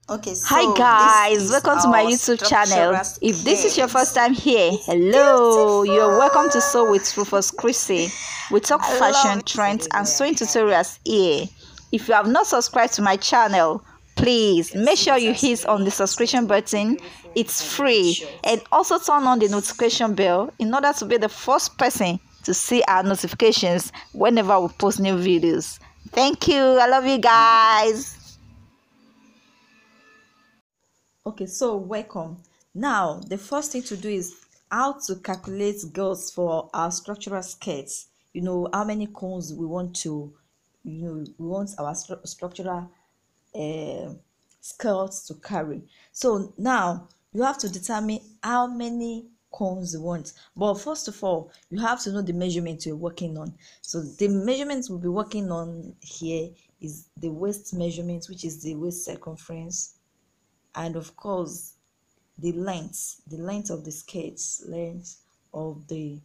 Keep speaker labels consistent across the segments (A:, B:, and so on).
A: Okay,
B: Hi
A: so this
B: guys,
A: is
B: welcome to my
A: our
B: YouTube channel.
A: structural
B: If this is your first
A: skills.
B: time here, hello, you're welcome to
A: Beautiful.
B: Sew with Rufus Chrissy. We talk
A: I love
B: fashion,
A: it. So
B: trends,
A: this is
B: and
A: what I
B: sewing
A: have.
B: tutorials here. If you have not subscribed to my channel,
A: You
B: please
A: can
B: make
A: see
B: sure
A: it
B: you
A: as
B: hit on the
A: me listening
B: subscription
A: to my
B: button.
A: beautiful
B: It's
A: and a bit
B: free,
A: short.
B: and also turn on the notification bell in order to be the first person to see our notifications whenever we post new videos. Thank you. I love you guys.
A: Okay, so welcome. Now, the first thing to do is how to calculate girls for our structural skirts. You know, how many cones we want to, we want our structural uh, skirts to carry. So now you have to determine how many cones you want. But first of all, you have to know the measurement you're working on. So the measurements we'll be working on here is the waist measurement, which is the waist circumference, and of course the length of the skirts, length of the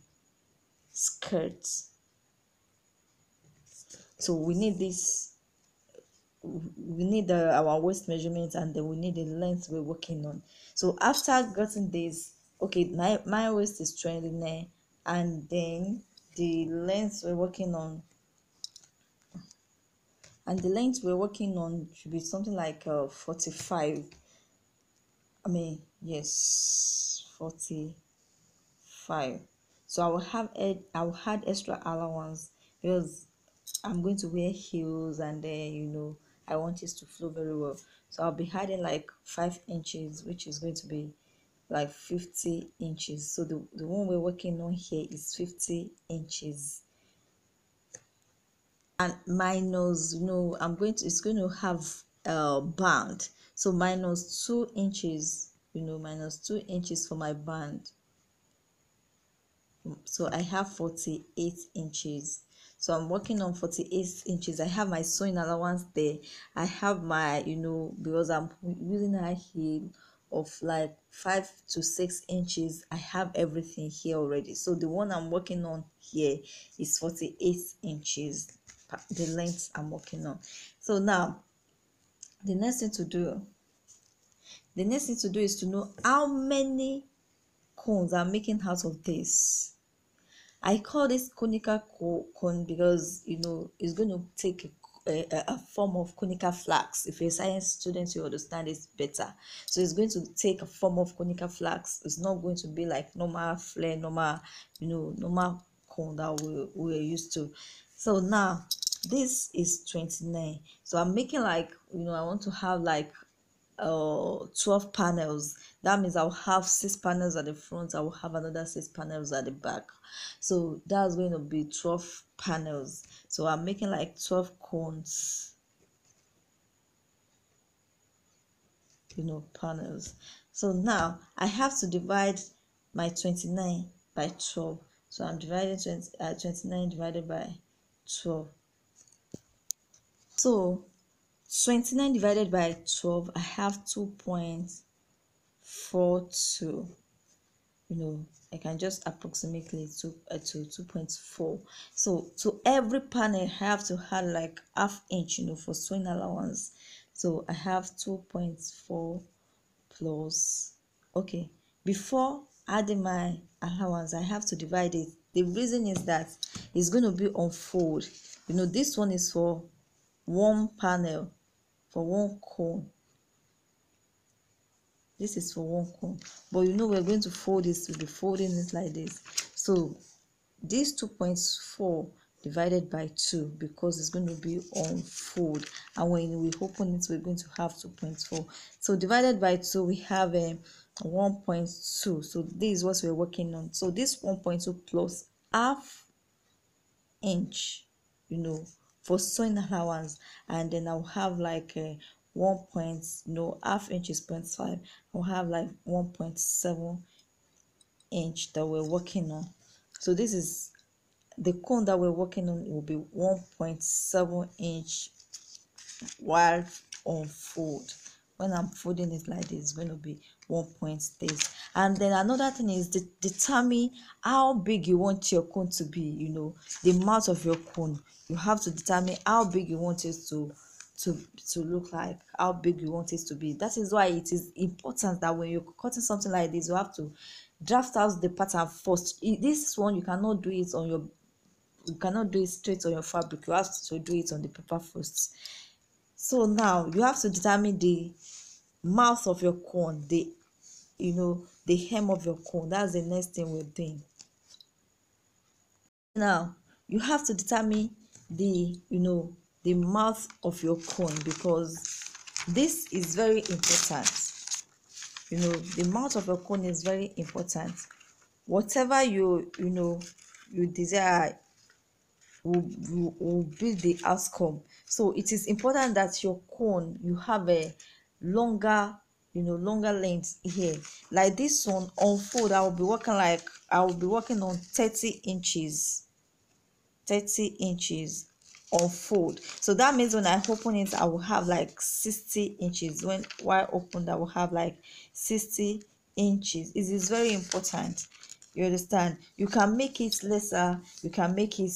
A: skirts. So we need this, we need our waist measurement, and then we need the length we're working on. So after getting this, okay, my waist is 29, and then the length we're working on, should be something like 45. I mean, yes, 45. So I will add extra allowance because I'm going to wear heels, and then I want it to flow very well. So I'll be adding like 5 inches, which is going to be like 50 inches. So the one we're working on here is 50 inches. And minus, I'm going to it's going to have a band. So minus 2 inches, minus 2 inches for my band. So I have 48 inches. So I'm working on 48 inches. I have my sewing allowance there. I have my, because I'm using a heel of like 5 to 6 inches, I have everything here already. So the one I'm working on here is 48 inches, the length I'm working on. So now the next thing to do is to know how many cones I'm making out of this. I call this conical cone because it's going to take a form of conical flax. If you're a science student, you understand it better. So it's going to take a form of conical flax. It's not going to be like normal flare, normal cone that we're used to. So now this is 29. So I'm making like, I want to have like 12 panels. That means I'll have 6 panels at the front, I will have another 6 panels at the back. So that's going to be 12 panels. So I'm making like 12 cones, panels. So now I have to divide my 29 by 12. So I'm dividing 29 divided by 12. So 29 divided by 12, I have 2.42. I can just approximately to 2.4. So to every panel I have to add like half inch, for sewing allowance. So I have 2.4 plus, okay, before adding my allowance I have to divide it. The reason is that it's going to be on fold. This one is for one panel, for one cone. This is for one cone, but we're going to fold this. We'll be folding it like this. So this 2.4 divided by 2, because it's going to be on fold, and when we open it we're going to have 2.4. So divided by 2 we have 1.2. So this is what we're working on. So this 1.2 plus half inch, for sewing allowance, and then I'll have like a 1 point, half inch is 0.5. I'll have like 1.7 inch that we're working on. So this is the cone that we're working on. It will be 1.7 inch while on fold. When I'm folding it like this, it's going to be 1.8. And then another thing is determine how big you want your cone to be. The mouth of your cone, you have to determine how big you want it to look like, how big you want it to be. That is why it is important that when you're cutting something like this, you have to draft out the pattern first. This one you cannot do it on your, you cannot do it straight on your fabric. You have to do it on the paper first. So now you have to determine the mouth of your cone, the, the hem of your cone. That's the next thing we're doing. Now you have to determine the mouth of your cone, because this is very important. The mouth of your cone is very important. Whatever you desire will be the outcome. So it is important that your cone, you have a longer, longer length here. Like this one on fold, I will be working on 30 inches. 30 inches on fold. So that means when I open it, I will have like 60 inches. While opened, I will have like 60 inches. It is very important. You understand? You can make it lesser, you can make it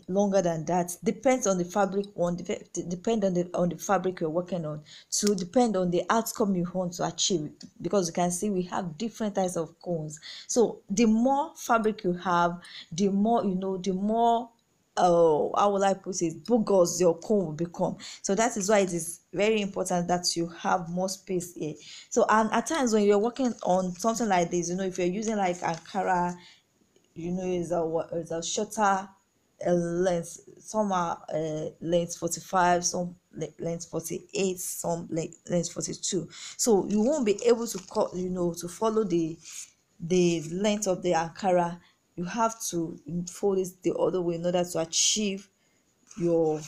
A: longer than that. Depends on the fabric one, depend on the fabric you're working on, to depend on the outcome you want to achieve, because you can see we have different types of cones. So the more fabric you have, the more the more how will I put it, bogus your cone will become. So that is why it is very important that you have more space here. So, and at times when you're working on something like this, if you're using like Ankara, is a shorter length. Some are length 45, some length 48, some length 42. So you won't be able to cut, to follow the length of the Ankara. You have to fold it the other way in order to achieve your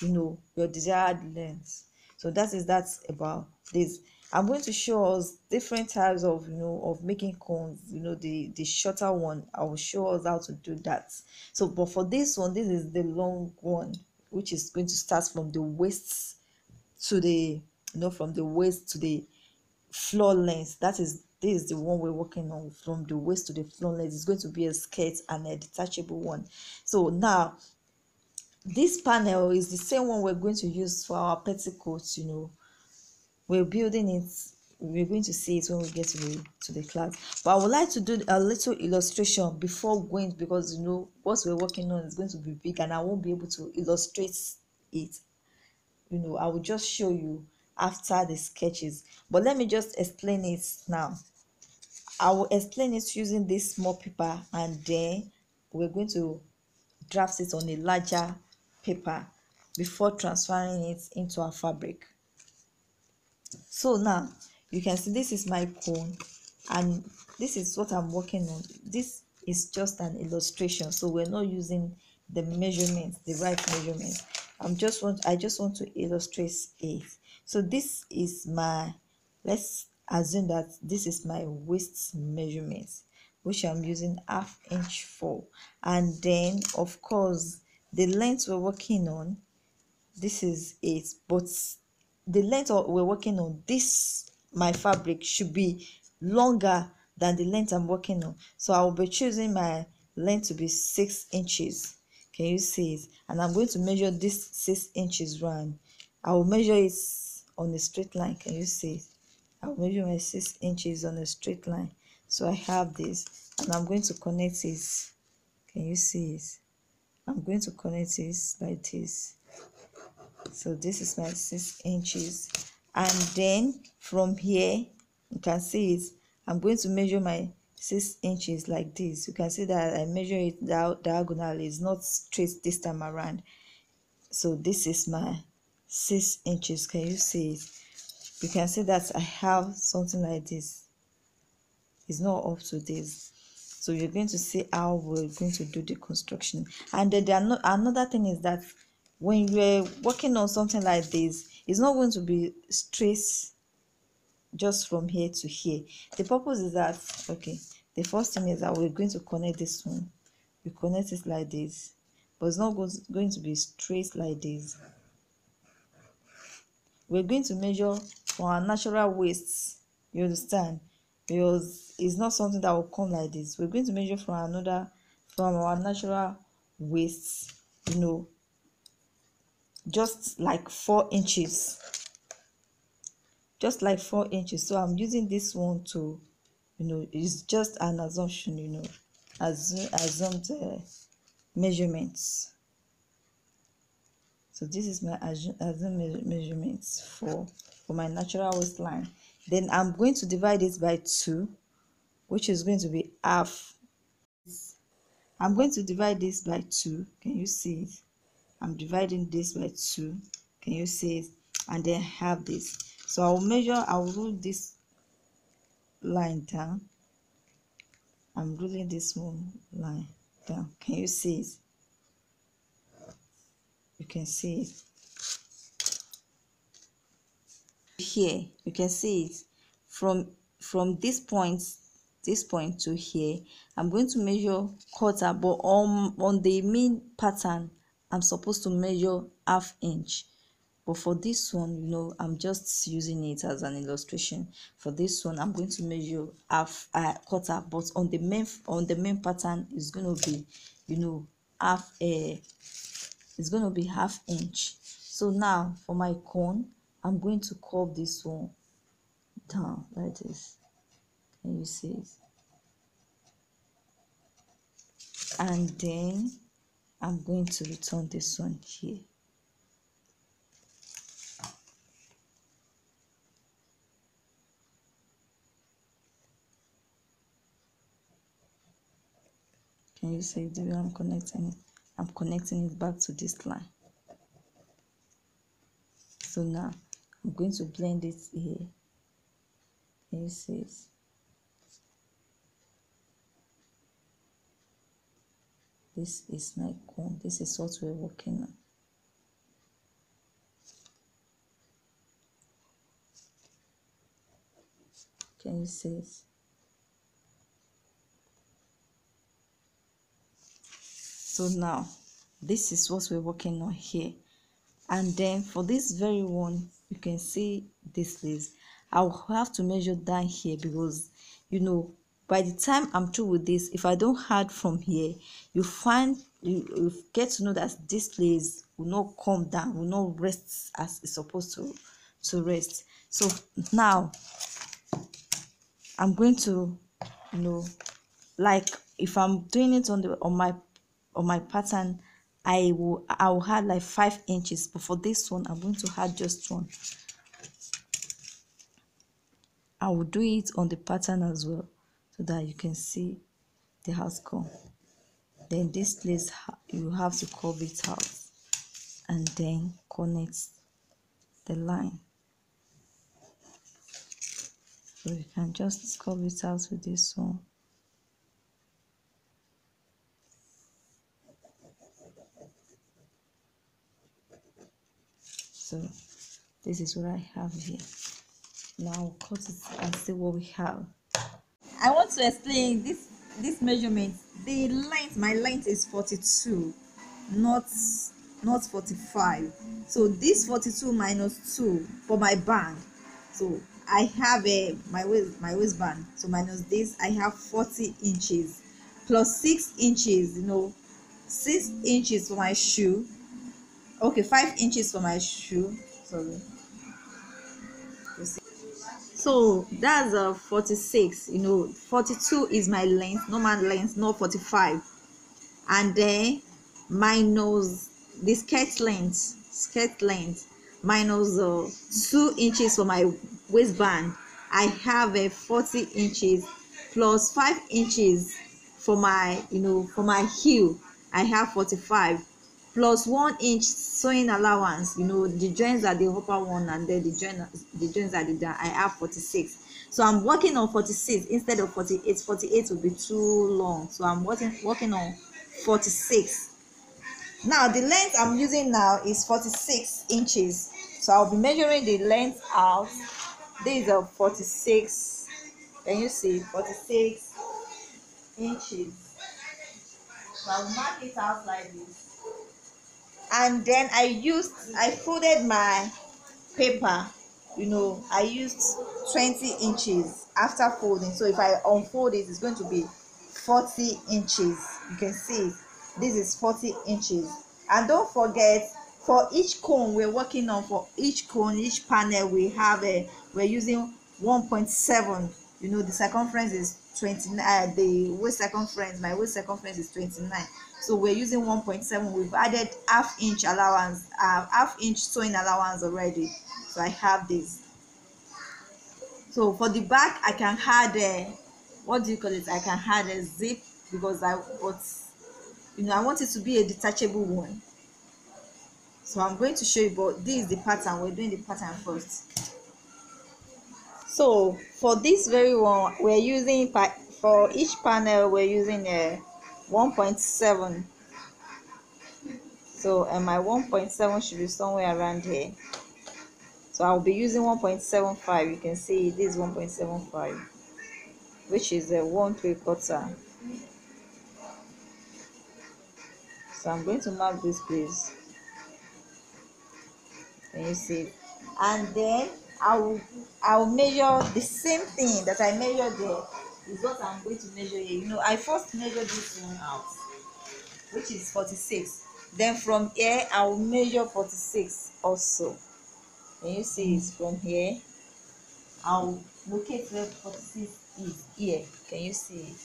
A: your desired length. So that's about this. I'm going to show us different types of of making cones. The shorter one, I will show us how to do that. So but for this one, this is the long one, which is going to start from the waist to the from the waist to the floor length. This is the one we're working on, from the waist to the floor length. It's going to be a skirt and a detachable one. So now this panel is the same one we're going to use for our petticoats. We're building it, we're going to see it when we get to the class. But I would like to do a little illustration before going, because what we're working on is going to be big and I won't be able to illustrate it. I will just show you after the sketches, but let me just explain it now. I will explain it using this small paper, and then we're going to draft it on a larger paper before transferring it into our fabric. So now you can see this is my cone, and this is what I'm working on. This is just an illustration, so we're not using the measurements, the right measurements. I just want to illustrate it. So this is my, let's assume that this is my waist measurement, which I'm using 1/2 inch for. And then of course the length we're working on, this is it, but the length we're working on, this my fabric should be longer than the length I'm working on. So I will be choosing my length to be 6 inches. Can you see it? And I'm going to measure this 6 inches round. I will measure it on a straight line. Can you see it? I'll measure my 6 inches on a straight line. So I have this, and I'm going to connect it. Can you see it? I'm going to connect it like this. So this is my 6 inches, and then from here you can see it. I'm going to measure my 6 inches like this. You can see that I measure it diagonally, it's not straight this time around. So this is my 6 inches. Can you see it? You can see that I have something like this. It's not up to this. So you're going to see how we're going to do the construction. And then another thing is that when you're working on something like this, it's not going to be straight just from here to here. The purpose is that, okay, the first thing is that we're going to connect this one. We connect it like this, but it's not going to be straight like this. We're going to measure from our natural waist, you understand, because it's not something that will come like this. We're going to measure from our natural waist, just like 4 inches, just like 4 inches. So I'm using this one to, it's just an assumption, assumed measurements. So this is my assumed measurements for my natural waistline. Then I'm going to divide this by 2, which is going to be half. I'm going to divide this by 2. Can you see it? I'm dividing this by 2. Can you see it? And then have this. So I'll rule this line down. I'm ruling this one line down. Can you see it? You can see it. Here you can see it from this point to here. I'm going to measure quarter, but on the mean pattern I'm supposed to measure ½ inch. But for this one, I'm just using it as an illustration. For this one, I'm going to measure quarter, but on the main pattern is going to be, half it's going to be ½ inch. So now for my cone, I'm going to curve this one down like this. Can you see it? And then I'm going to return this one here. Can you see the way I'm connecting it? I'm connecting it back to this line. So now I'm going to blend it here. Can you see it? This is my cone. This is what we're working on. Can you see it? So now this is what we're working on here. And then for this very one, you can see this lace. I'll have to measure down here because by the time I'm through with this, if I don't add from here, you get to know that this lace will not come down, will not rest as it's supposed to rest. So now I'm going to, like if I'm doing it on my pattern, I will add like 5 inches, but for this one I'm going to add just 1. I will do it on the pattern as well so that you can see the outcome. Then this place you have to curve it out and then connect the line. So you can just curve it out with this one. So this is what I have here. Now I'll cut it and see what we have. I want to explain this measurement. The length, my length is 42, not 45. So this 42 minus 2 for my band. So I have my waistband. So minus this, I have 40 inches plus 6 inches. 6 inches for my shoe. Okay, 5 inches for my shoe. Sorry. So that's 46. 42 is my length, normal length, not 45. And then minus the skirt length minus 2 inches for my waistband. I have a 40 inches plus 5 inches for my heel. I have 45 plus 1 inch sewing allowance. The joints are the upper one and then the joints are the down. I have 46. So I'm working on 46 instead of 48. 48 will be too long, so I'm working on 46. Now the length I'm using now is 46 inches, so I'll be measuring the length out. This is 46. Can you see? 46 inches. So I'll mark it out like this. And then I folded my paper. I used 20 inches after folding. So if I unfold it, it's going to be 40 inches. You can see this is 40 inches. And don't forget, for each cone we're working on, for each cone, each panel, we have a, we're using 1.7. You know, the circumference is 29, the waist circumference, my waist circumference is 29, so we're using 1.7. We've added half-inch allowance, half-inch sewing allowance already, so I have this. So for the back, I can add a, what do you call it, I can add a zip, because I want it to be a detachable one. So I'm going to show you, but this is the pattern. We're doing the pattern first. So for this very one, we're using, for each panel we're using a 1.7. So and my 1.7 should be somewhere around here. So I'll be using 1.75. You can see this 1.75, which is a 1/3. So I'm going to mark this place. Can you see? And then I'll measure the same thing that I measured there is what I'm going to measure here. You know, I first measured this one out, which is 46. Then from here I'll measure 46 also. Can you see it? From here I'll locate where 46 is here. Can you see it?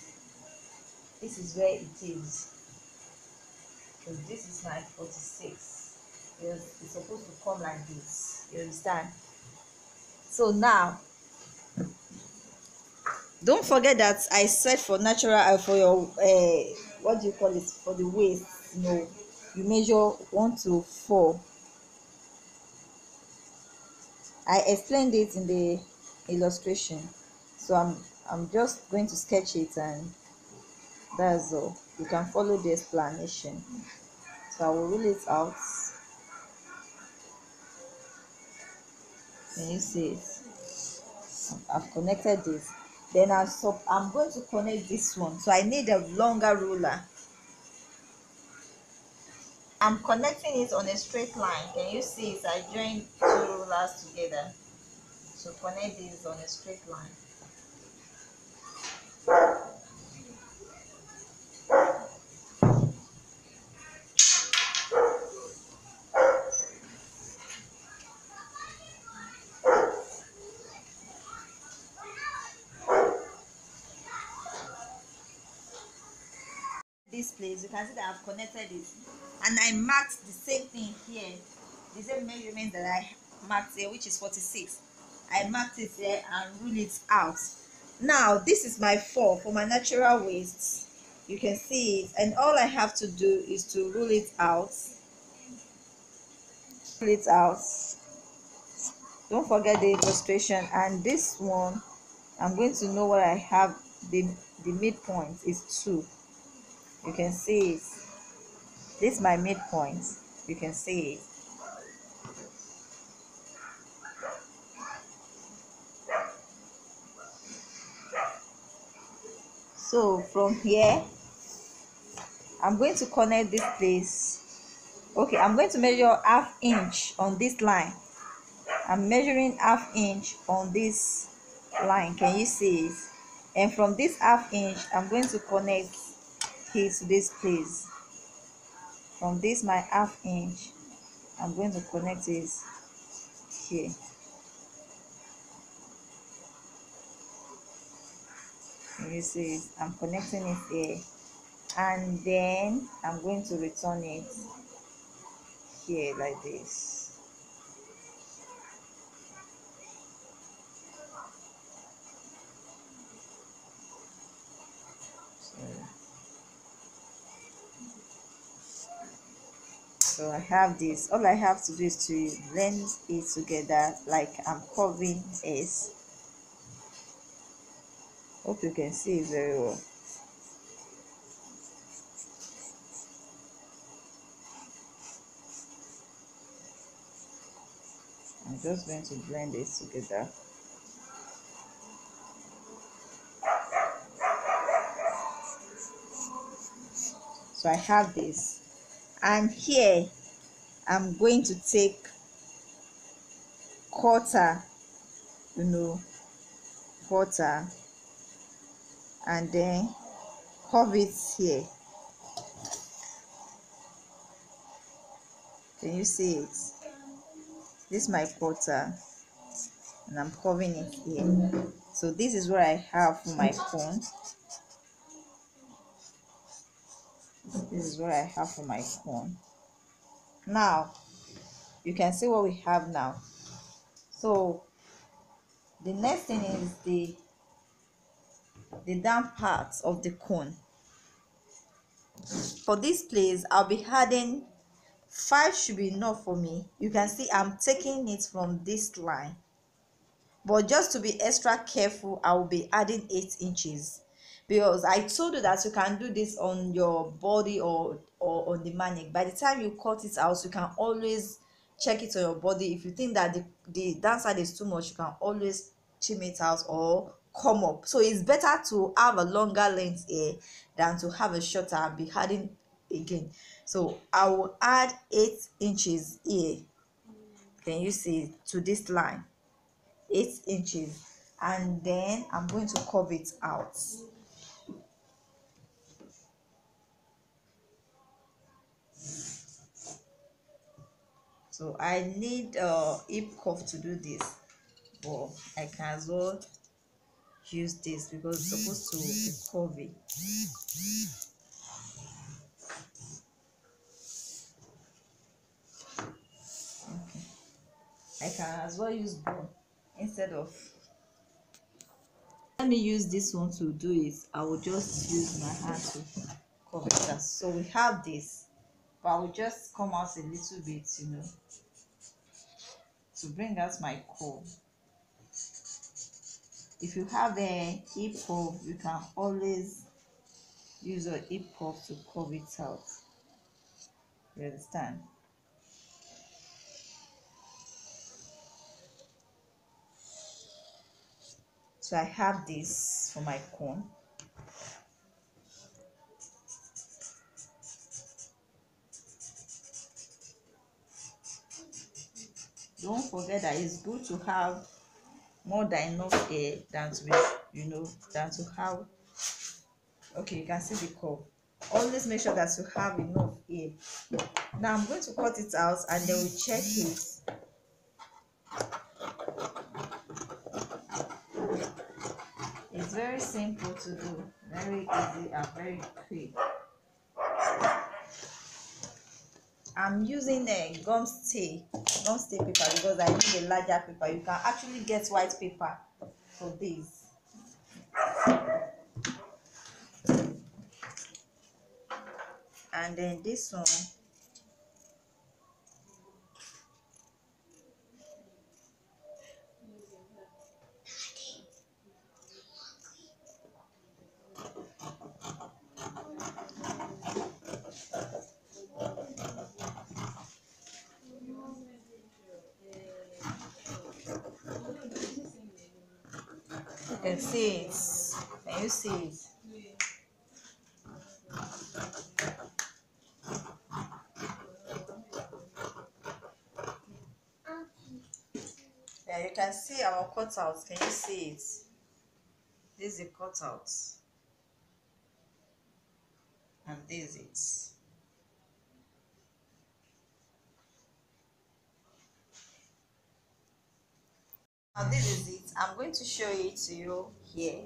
A: This is where it is. So this is my 46. It's supposed to come like this. You understand? So now, don't forget that I said for natural, for your what do you call it, for the waist, you know, you measure 1 to 4. I explained it in the illustration, so I'm just going to sketch it, and that's all. You can follow the explanation. So I will rule it out. Can you see it? I've connected this. Then I'm going to connect this one. So I need a longer ruler. I'm connecting it on a straight line. Can you see it? I joined 2 rulers together. So connect this on a straight line. This place, you can see that I've connected it, and I marked the same thing here, the same measurement that I marked here, which is 46. I marked it here and rule it out. Now this is my 4 for my natural waist. You can see it, and all I have to do is to rule it out. Rule it out. Don't forget the illustration. And this one, I'm going to know what I have. The midpoint is 2. You can see it. This is my midpoint. You can see it. So from here, I'm going to connect this place. Okay, I'm going to measure ½ inch on this line. I'm measuring ½ inch on this line. Can you see it? And from this ½ inch, I'm going to connect it to this place. From this my ½ inch, I'm going to connect it here. Can you see it? I'm connecting it here, and then I'm going to return it here like this. So I have this. All I have to do is to blend it together like I'm covering S. Hope you can see it very well. I'm just going to blend it together. So I have this, and here I'm going to take quarter, quarter, and then curve it here. Can you see it? This is my quarter, and I'm covering it here. So this is what I have for my cone. This is what I have for my cone. Now you can see what we have now. So the next thing is the down part of the cone. For this place, I'll be adding 5 should be enough for me. You can see I'm taking it from this line, but just to be extra careful, I will be adding 8 inches, because I told you that you can do this on your body or on the manic. By the time you cut it out, you can always check it on your body. If you think that the downside is too much, you can always trim it out or come up. So it's better to have a longer length here than to have a shorter and be adding again. So I will add 8 inches here. Can you see, to this line? 8 inches, and then I'm going to curve it out. So I need hip cuff to do this, but I can as well use this because it's supposed to be curvy. I can as well use bone instead of, let me use this one to do it. I will just use my hand to cover it up. So we have this, but I will just come out a little bit, to bring out my curve. If you have a hip curve, you can always use your hip curve to curve it out. You understand? So I have this for my cone. Don't forget that it's good to have more than enough air than to be, than to have. Okay, you can see the curve. Always make sure that you have enough air. Now I'm going to cut it out and then we check it. It's very simple to do, very easy and very quick. I'm using a gum stay paper because I need a larger paper. You can actually get white paper for this. And then this one, you can see it. Can you see it? Yeah, you can see our cutout. Can you see it? This is the cutout, and this is it. Now this is it. I'm going to show it to you here.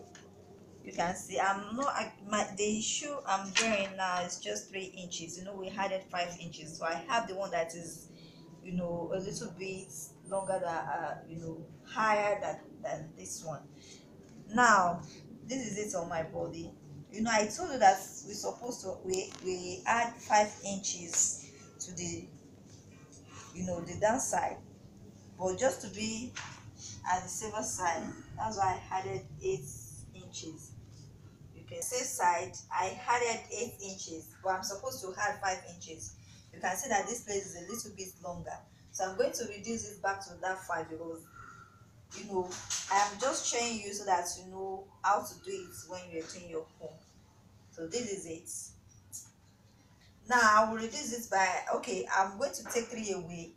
A: You can see I'm not the shoe I'm wearing now is just 3 inches. We added 5 inches, so I have the one that is a little bit longer than higher than this one. Now this is it on my body. I told you that we're supposed to we add 5 inches to the downside, but just to be at the safer side, that's why I added 8 inches. You can safe side, I added 8 inches, but I'm supposed to add 5 inches. You can see that this place is a little bit longer, so I'm going to reduce it back to that 5 because I am just showing you so that you know how to do it when you're doing your home. So this is it. Now I will reduce it by, okay, I'm going to take 3 away.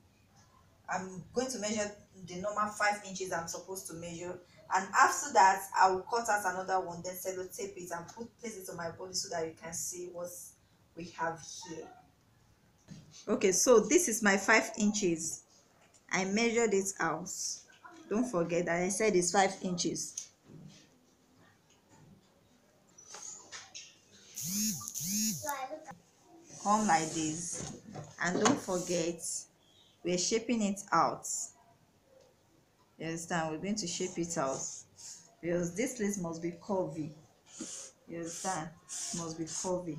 A: I'm going to measure the normal 5 inches I'm supposed to measure, and after that I will cut out another one, then sellotape it and place it on my body so that you can see what we have here. Okay, so this is my 5 inches. I measured it out. Don't forget that I said it's 5 inches. Come like this, and don't forget we're shaping it out. You understand? We're going to shape it out because this lace must be curvy. You understand? It must be curvy,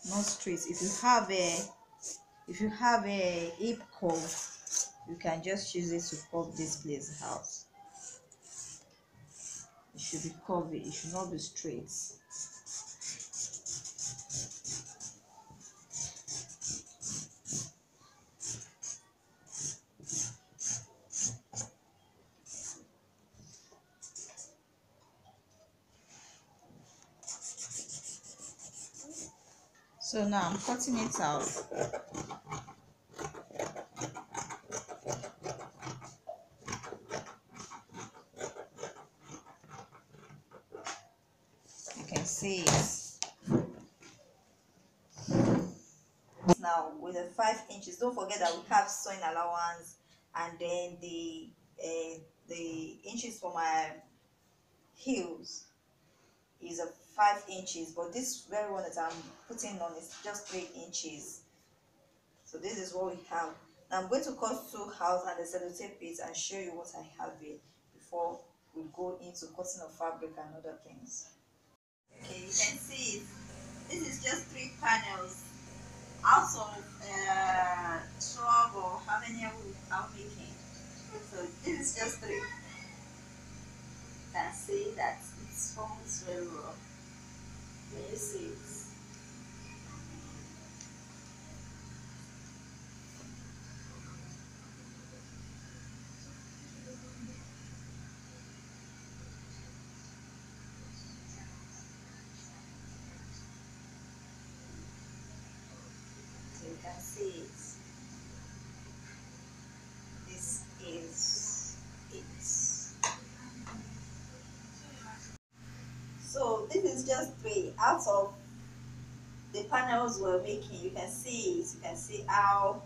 A: not straight. If you have a hip curve, you can just use it to curve this place out. It should be curvy, it should not be straight. So now I'm cutting it out. You can see it now with the 5 inches. Don't forget that we have sewing allowance, and then the inches for my heels is a 5 inches, but this very one that I'm putting on is just 3 inches. So this is what we have. Now I'm going to cut two halves and the sellotape it and show you what I have here before we go into cutting of fabric and other things. Okay, you can see it. This is just 3 panels out of 12, or how many are we making. So this is just 3. You can see that it forms very well. Can you see it? So you can see it. This is it. So this is just 3 out of the panels we're making. You can see it. You can see how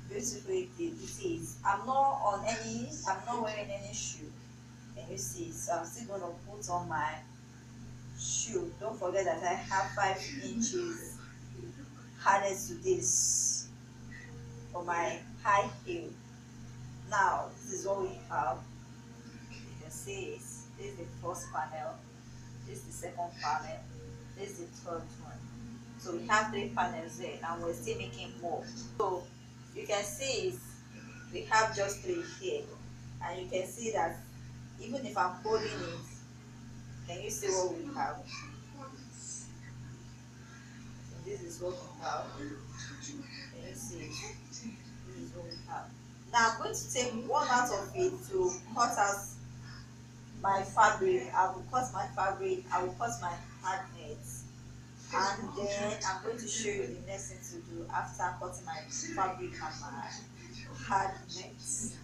A: beautiful it is. I'm not wearing any shoe. Can you see? So I'm still gonna put on my shoe. Don't forget that I have 5 inches added to this for my high heel. Now this is what we have. You can see it. This is the first panel, this is the second panel, this is the third one. So we have 3 panels there and we're still making more. So you can see it, we have just 3 here, and you can see that even if I'm holding it, can you see what we have? So this is what we have. Can you see it? This is what we have. Now I'm going to take one out of it to cut out my fabric. I will cut my fabric, I will cut my hard nets, and then I'm going to show you the next thing to do after cutting my fabric and my hard nets.